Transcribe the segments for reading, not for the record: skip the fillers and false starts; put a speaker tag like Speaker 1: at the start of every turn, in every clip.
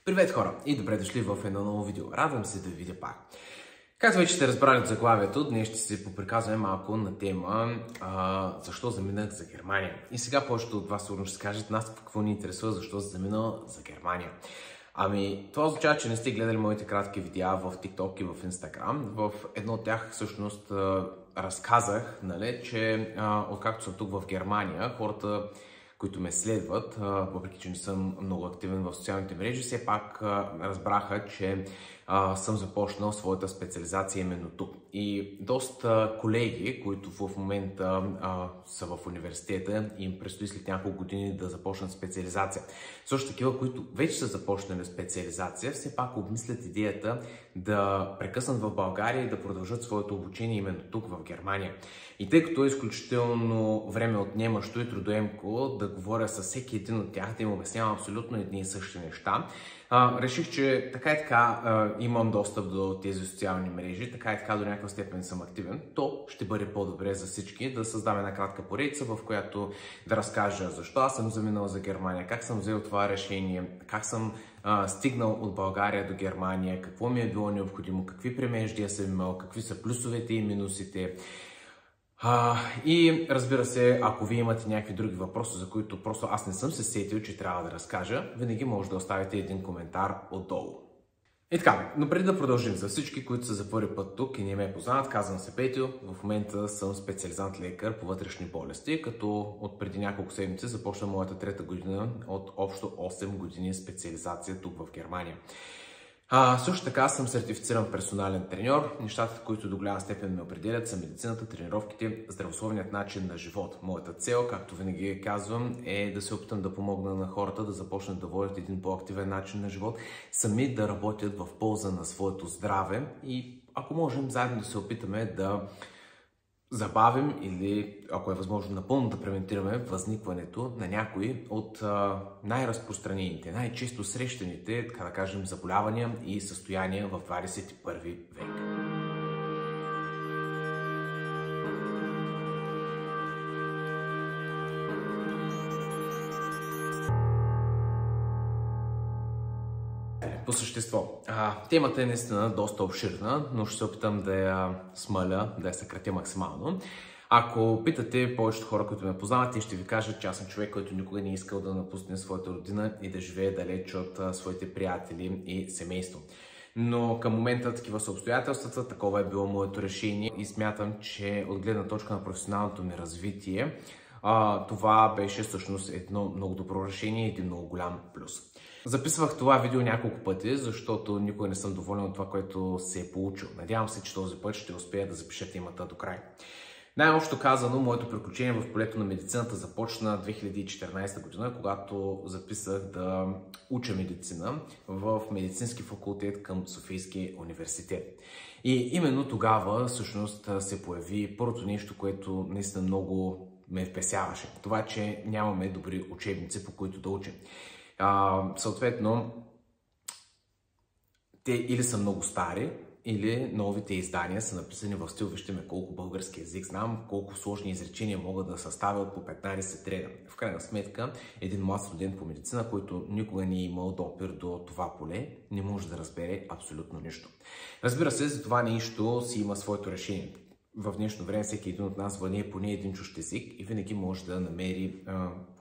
Speaker 1: Привет хора и добре дошли в едно ново видео. Радвам се да ви видя пак. Както вече сте разбрали от заглавието, днес ще се поприказваме малко на тема защо заминах за Германия. И сега повечето от вас сигурно ще кажат нас какво ни интересува, защо се заминал за Германия. Това означава, че не сте гледали моите кратки видеа в TikTok и в Instagram. В едно от тях всъщност разказах, че откакто съм тук в Германия, хората, които ме следват, въпреки че не съм много активен в социалните мрежи, все пак разбраха, че съм започнал своята специализация именно тук. И доста колеги, които в момента са в университета и им предстои след няколко години да започнат специализация. Също такива, които вече са започнали специализация, все пак обмислят идеята да прекъснат в България и да продължат своето обучение именно тук в Германия. И тъй като е изключително време отнемащо и трудоемко да говоря с всеки един от тях, да им обяснявам абсолютно едни и същи неща, реших, че така и така имам достъп до тези социални мрежи, така и така до някаква степен съм активен, то ще бъде по-добре за всички да създам една кратка поредица, в която да разкажа защо аз съм заминал за Германия, как съм взел това решение, как съм стигнал от България до Германия, какво ми е било необходимо, какви премеждия съм имал, какви са плюсовете и минусите. И разбира се, ако вие имате някакви други въпроси, за които просто аз не съм се сетил, че трябва да разкажа, винаги може да оставите един коментар отдолу. И така, но преди да продължим, за всички, които са за първи път тук и не ме познават, казвам се Петю, в момента съм специализант лекар по вътрешни болести, като от преди няколко седмици започна моята трета година от общо 8 години специализация тук в Германия. Също така съм сертифициран персонален треньор. Нещата, които до голяма степен ме определят, са медицината, тренировките, здравословният начин на живот. Моята цел, както винаги казвам, е да се опитам да помогна на хората да започнат да водят един по-активен начин на живот, сами да работят в полза на своето здраве и ако можем заедно да се опитаме да забавим или, ако е възможно, напълно да превентираме възникването на някои от най-разпространените, най-често срещаните, така да кажем, заболявания и състояния в 21 век. По същество. Темата е наистина доста обширна, но ще се опитам да я смаля, да я съкратя максимално. Ако питате повечето хора, които ме познават, те ще ви кажат, че аз съм човек, който никога не е искал да напусне своята родина и да живее далеч от своите приятели и семейство. Но към момента такива са обстоятелствата, такова е било моето решение и смятам, че от гледна точка на професионалното ми развитие, това беше всъщност едно много добро решение и един много голям плюс. Записвах това видео няколко пъти, защото никога не съм доволен от това, което се е получило. Надявам се, че този път ще успея да запиша темата до край. Най-общо казано, моето приключение в полето на медицината започна 2014 година, когато записах да уча медицина в медицински факултет към Софийския университет. И именно тогава всъщност се появи първото нещо, което наистина много ме впесяваше. Това, че нямаме добри учебници, по които да учим. Съответно, те или са много стари, или новите издания са написани в стил, вижте ме колко български език знам, колко сложни изречения могат да съставят по 15 реда. В крайна сметка, един млад студент по медицина, който никога не е имал допир до това поле, не може да разбере абсолютно нищо. Разбира се, за това нещо си има своето решение. В днешно време всеки един от нас владее поне един чужд език и винаги може да намери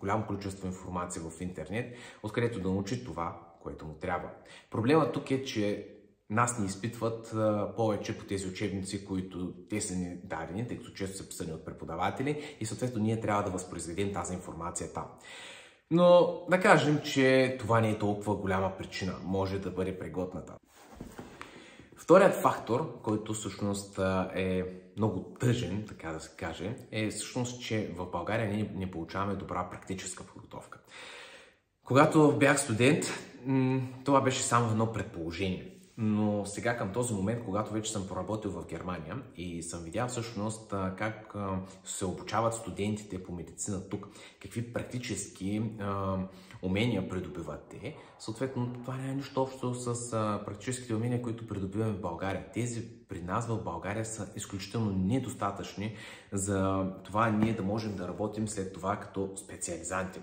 Speaker 1: голямо количество информация в интернет, откъдето да научи това, което му трябва. Проблемът тук е, че нас ни изпитват повече по тези учебници, които те са ни дадени, тъй като често са писани от преподаватели и съответно ние трябва да възпроизведем тази информация там. Но да кажем, че това не е толкова голяма причина, може да бъде преглътната. Вторият фактор, който всъщност е много тъжен, така да се каже, е всъщност, че в България ние не получаваме добра практическа подготовка. Когато бях студент, това беше само едно предположение. Но сега към този момент, когато вече съм проработил в Германия и съм видял всъщност как се обучават студентите по медицина тук, какви практически умения придобиват те, съответно това няма нищо общо с практическите умения, които придобиваме в България. Тези при нас в България са изключително недостатъчни за това ние да можем да работим след това като специализанти.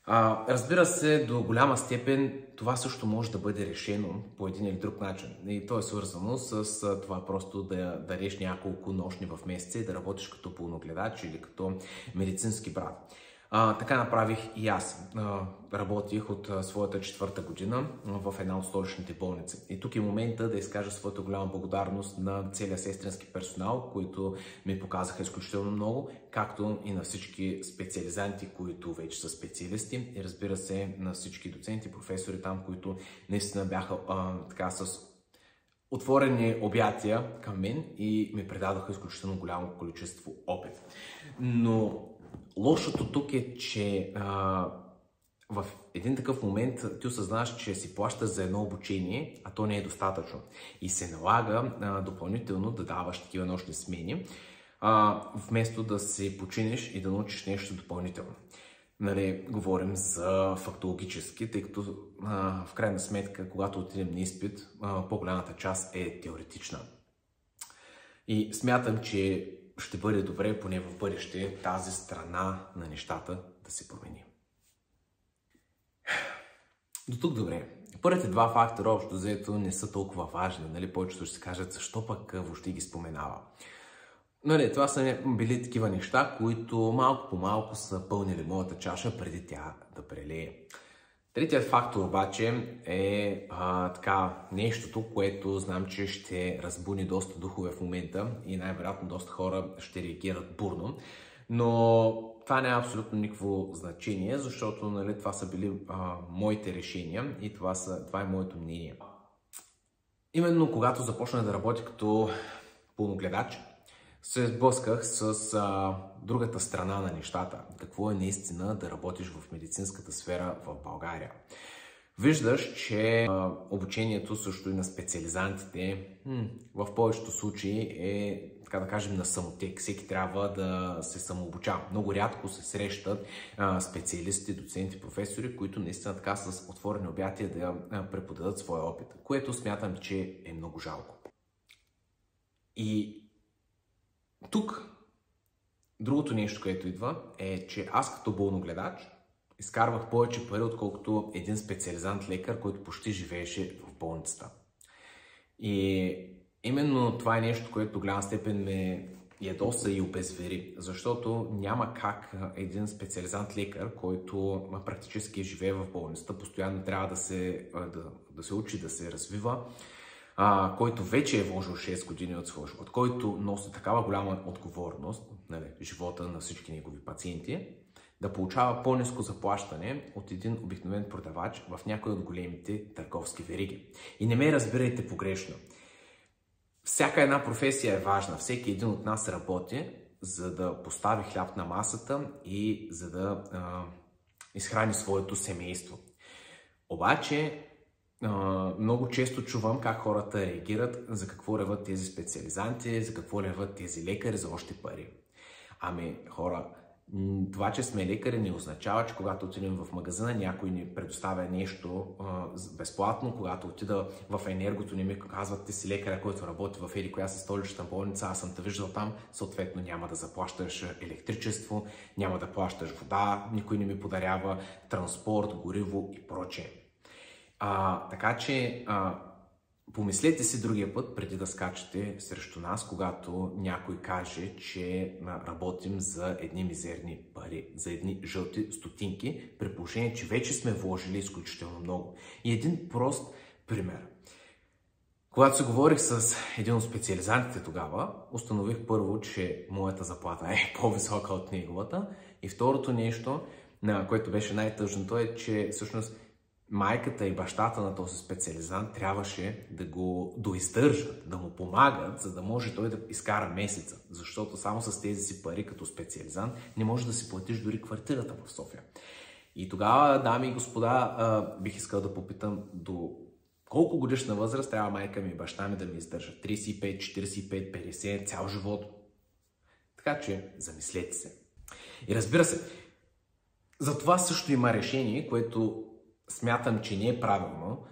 Speaker 1: Разбира се, до голяма степен това също може да бъде решено по един или друг начин. И то е свързано с това просто да дадеш няколко нощни в месеца и да работиш като пълногледач или като медицински брат. Така направих и аз. Работих от своята 4-та година в една от столичните болници. И тук е момента да изкажа своята голяма благодарност на целия сестрински персонал, които ми показаха изключително много, както и на всички специализанти, които вече са специалисти, и разбира се на всички доценти, професори там, които наистина бяха така с отворени обятия към мен и ми предадоха изключително голямо количество опит. Но лошото тук е, че в един такъв момент ти осъзнаваш, че си плащаш за едно обучение, а то не е достатъчно. И се налага допълнително да даваш такива нощни смени, вместо да се починеш и да научиш нещо допълнително. Нали, говорим за фактологически, тъй като в крайна сметка, когато отидем на изпит, по-голямата част е теоретична. И смятам, че ще бъде добре поне в бъдеще тази страна на нещата да се промени. До тук добре. Първите два фактора общо взето не са толкова важни. Нали? Повечето ще се кажат защо пък въобще ги споменава. Нали, това са били такива неща, които малко по малко са пълнили моята чаша преди тя да прелее. Третият фактор обаче е нещото, което знам, че ще разбуни доста духове в момента и най-вероятно доста хора ще реагират бурно. Но това не е абсолютно никакво значение, защото нали, това са били моите решения и това е моето мнение. Именно когато започнах да работя като пълногледач, се сблъсках с другата страна на нещата. Какво е наистина да работиш в медицинската сфера в България. Виждаш, че обучението също и на специализантите в повечето случаи е, така да кажем, на самотек. Всеки трябва да се самообучава. Много рядко се срещат специалисти, доценти, професори, които наистина така с отворени обятия да преподадат своя опит, което смятам, че е много жалко. И тук другото нещо, което идва, е, че аз като болногледач изкарвах повече пари, отколкото един специализант лекар, който почти живееше в болницата. И именно това е нещо, което до голяма степен ме ядоса и обезвери, защото няма как един специализант лекар, който практически живее в болницата, постоянно трябва да се учи, да се развива, който вече е вложил 6 години от своя живот, който носи такава голяма отговорност, нали, живота на всички негови пациенти, да получава по-ниско заплащане от един обикновен продавач в някои от големите търговски вериги. И не ме разбирайте погрешно. Всяка една професия е важна. Всеки един от нас работи, за да постави хляб на масата и за да изхрани своето семейство. Обаче, много често чувам как хората реагират, за какво реват тези специализанти, за какво реват тези лекари, за още пари. Ами, хора, това, че сме лекари, не означава, че когато отидем в магазина, някой ни предоставя нещо безплатно. Когато отида в енергото, не ми казват, ти си лекаря, който работи в еди коя си столична болница, аз съм те виждал там, съответно няма да заплащаш електричество, няма да плащаш вода, никой не ми подарява транспорт, гориво и прочее. Така че помислете си другия път, преди да скачате срещу нас, когато някой каже, че работим за едни мизерни пари, за едни жълти стотинки, при положение, че вече сме вложили изключително много. И един прост пример. Когато се говорих с един от специализантите тогава, установих първо, че моята заплата е по-висока от неговата. И второто нещо, което беше най-тъжното, е, че всъщност майката и бащата на този специализант трябваше да го доиздържат, да му помагат, за да може той да изкара месеца. Защото само с тези си пари като специализант не можеш да си платиш дори квартирата в София. И тогава, дами и господа, бих искал да попитам до колко годишна възраст трябва майка ми и баща ми да ми издържат? 35, 45, 50, цял живот? Така че, замислете се. И разбира се, за това също има решение, което смятам, че не е правилно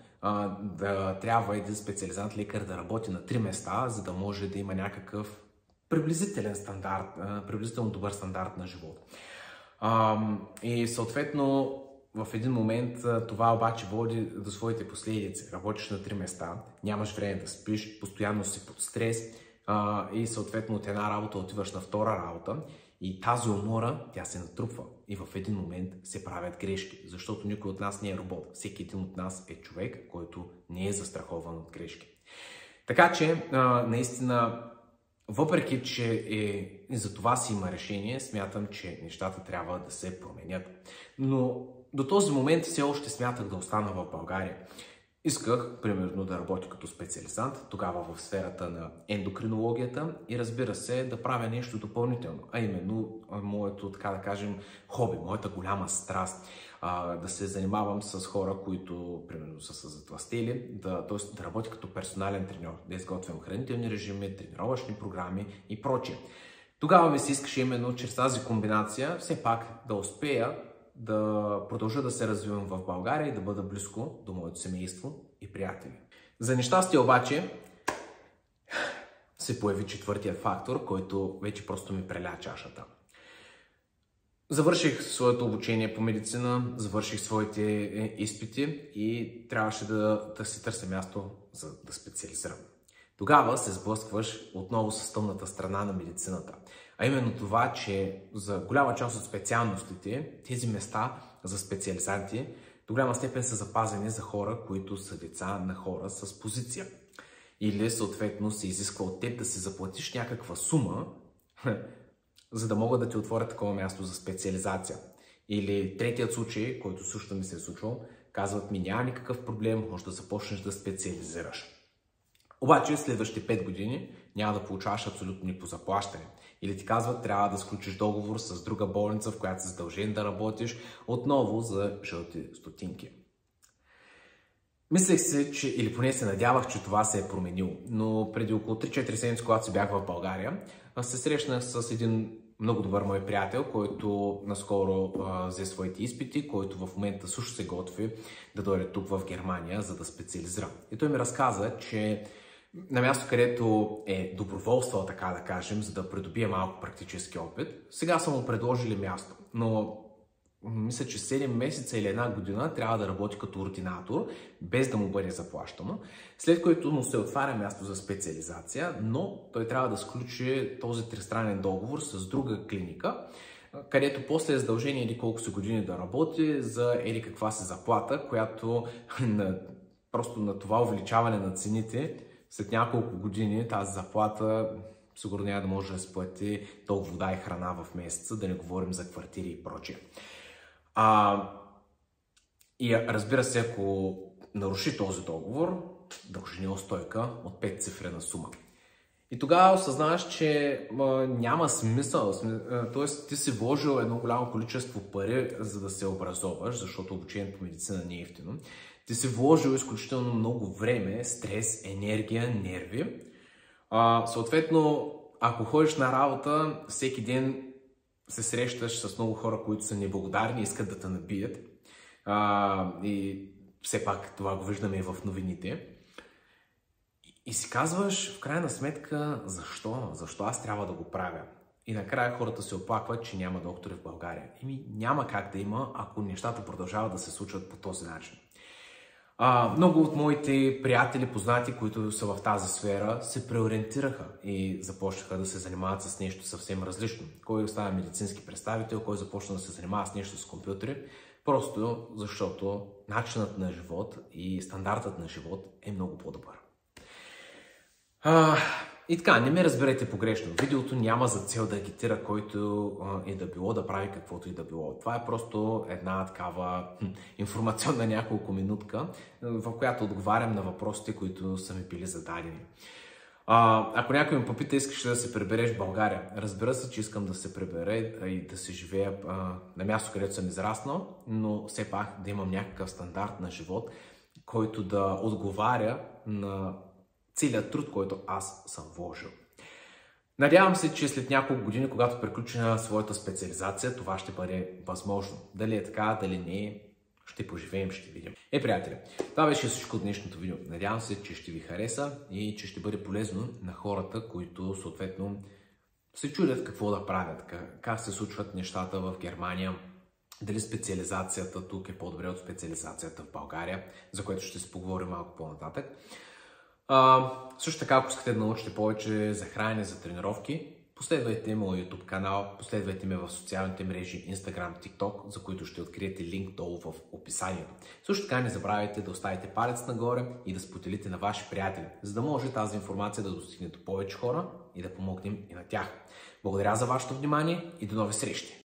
Speaker 1: да трябва един специализант лекар да работи на 3 места, за да може да има някакъв приблизителен стандарт, приблизително добър стандарт на живот. И съответно в един момент това обаче води до своите последици. Работиш на 3 места, нямаш време да спиш, постоянно си под стрес и съответно от една работа отиваш на втора работа и тази умора, тя се натрупва и в един момент се правят грешки, защото никой от нас не е робот. Всеки един от нас е човек, който не е застрахован от грешки. Така че, наистина, въпреки че и за това си има решение, смятам, че нещата трябва да се променят. Но до този момент все още смятах да остана в България. Исках, примерно, да работя като специализант, тогава в сферата на ендокринологията и разбира се, да правя нещо допълнително, а именно моето, така да кажем, хоби, моята голяма страст. Да се занимавам с хора, които, примерно, са затлъстели, т.е. да работя като персонален треньор, да изготвям хранителни режими, тренировъчни програми и прочее. Тогава ми се искаше именно чрез тази комбинация все пак да успея да продължа да се развивам в България и да бъда близко до моето семейство и приятели. За нещастие обаче се появи четвъртият фактор, който вече просто ми преля чашата. Завърших своето обучение по медицина, завърших своите изпити и трябваше да си търся място за да специализирам. Тогава се сблъскваш отново с тъмната страна на медицината. А именно това, че за голяма част от специалностите, тези места за специализанти до голяма степен са запазени за хора, които са деца на хора с позиция. Или съответно се изисква от теб да си заплатиш някаква сума, за да могат да ти отворят такова място за специализация. Или третият случай, който също ми се е случвал, казват ми: няма никакъв проблем, може да започнеш да специализираш. Обаче следващите 5 години няма да получаваш абсолютно никакво заплащане. Или ти казват, трябва да сключиш договор с друга болница, в която си задължен да работиш, отново за жълти стотинки. Мислех се, че, или поне се надявах, че това се е променило, но преди около 3-4 седмици, когато си бях в България, се срещнах с един много добър мой приятел, който наскоро взе своите изпити, който в момента също се готви да дойде тук в Германия, за да специализира. И той ми разказа, че на място, където е доброволствал, така да кажем, за да придобие малко практически опит, сега са му предложили място, но мисля, че 7 месеца или 1 година трябва да работи като ординатор, без да му бъде заплащано, след което му се отваря място за специализация, но той трябва да сключи този тристранен договор с друга клиника, където после е задължение или колко са години да работи за или каква си заплата, която просто на това увеличаване на цените, след няколко години тази заплата сигурно няма да може да сплати толкова вода и храна в месеца, да не говорим за квартири и прочее. И разбира се, ако наруши този договор, дължи неустойка от 5 цифрена сума. И тогава осъзнаваш, че няма смисъл, т.е. ти си вложил едно голямо количество пари, за да се образоваш, защото обучението по медицина не е ефтино. Ти си вложил изключително много време, стрес, енергия, нерви. Съответно, ако ходиш на работа, всеки ден се срещаш с много хора, които са неблагодарни, искат да те набият. И все пак това го виждаме и в новините. И си казваш, в крайна сметка, защо? Защо аз трябва да го правя? И накрая хората се оплакват, че няма доктори в България. Няма как да има, ако нещата продължават да се случват по този начин. Много от моите приятели, познати, които са в тази сфера, се преориентираха и започнаха да се занимават с нещо съвсем различно. Кой става медицински представител, кой започна да се занимава с нещо с компютри, просто защото начинът на живот и стандартът на живот е много по-добър. И така, не ме разберете погрешно. Видеото няма за цел да агитира който и да било да прави каквото и да било. Това е просто една такава информационна няколко минутка, в която отговарям на въпросите, които са ми били зададени. Ако някой ме попита, искаш да се прибереш в България, разбира се, че искам да се прибера и да се живея на място, където съм израснал, но все пак да имам някакъв стандарт на живот, който да отговаря на целият труд, който аз съм вложил. Надявам се, че след няколко години, когато приключа своята специализация, това ще бъде възможно. Дали е така, дали не е, ще поживеем, ще видим. Приятели, това беше всичко от днешното видео. Надявам се, че ще ви хареса и че ще бъде полезно на хората, които съответно се чудят какво да правят, как се случват нещата в Германия, дали специализацията тук е по-добре от специализацията в България, за което ще се поговорим малко по-нататък. Също така, ако искате да научите повече за хранене, за тренировки, последвайте моят YouTube канал, последвайте ме в социалните мрежи Instagram, TikTok, за които ще откриете линк долу в описанието. Също така не забравяйте да оставите палец нагоре и да споделите на ваши приятели, за да може тази информация да достигне до повече хора и да помогнем и на тях. Благодаря за вашето внимание и до нови срещи!